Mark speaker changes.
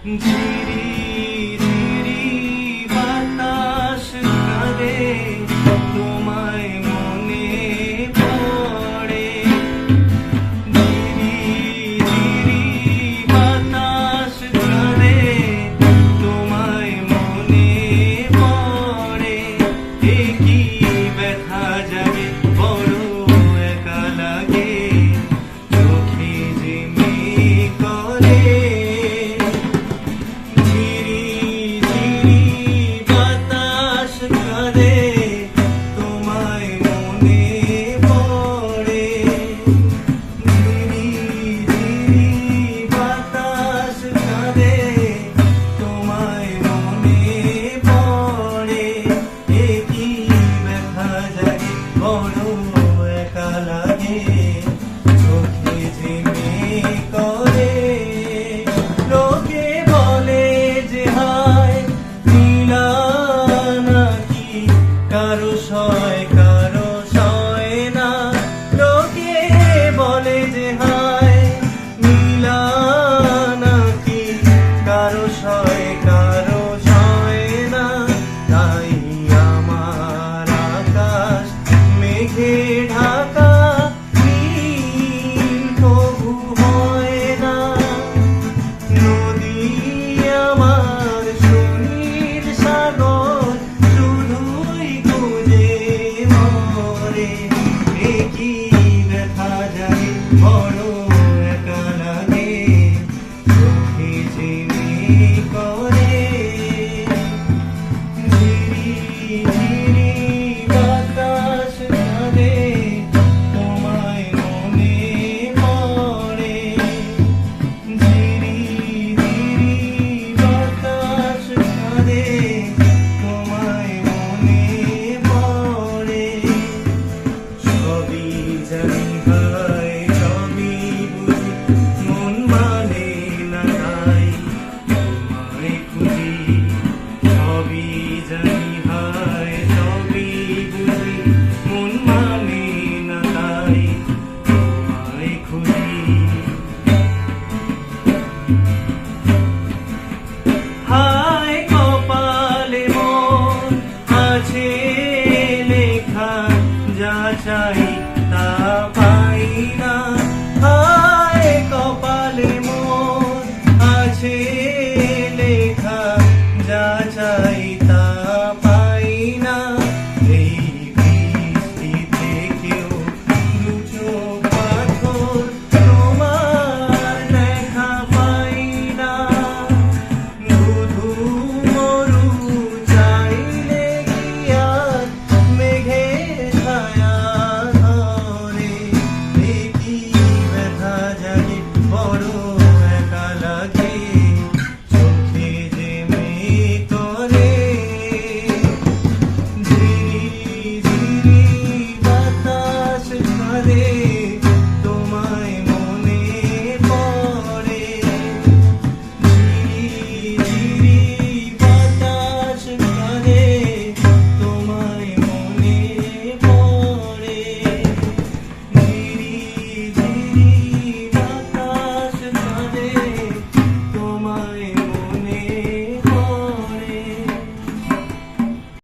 Speaker 1: ঝিরি ঝিরি বাতাস কাঁদে, তোমায় মনে পড়ে। ঝিরি ঝিরি বাতাস কাঁদে, তোমায় মনে পড়ে। এ কি ব্যথা জাগে, বড় একা লাগে, চোখে যে মেঘ করে। ঝিরি ঝিরি বাতাস কাঁদে, তোমায় মনে পড়ে। ঝিরি ঝিরি বাতাস কাঁদে, তোমায় মনে পড়ে। এ কি ব্যথা জাগে, বড় একা লাগে, চোখে যে মেঘ করে। লোকে বলে যে হায় নীলা নাকি, কারো সয় কারো সয় না। লোকে বলে যে হায় নীলা নাকি, কারো সয় কারো সয় না। তাই আমার আকাশ মেঘে ঢাকা, নীল তবু হয় না। নদী আমার সুনীল সাগর, শুধুই খুঁজে মরে। এ কি ব্যথা জাগে, বড় একা লাগে, চোখে যে মেঘ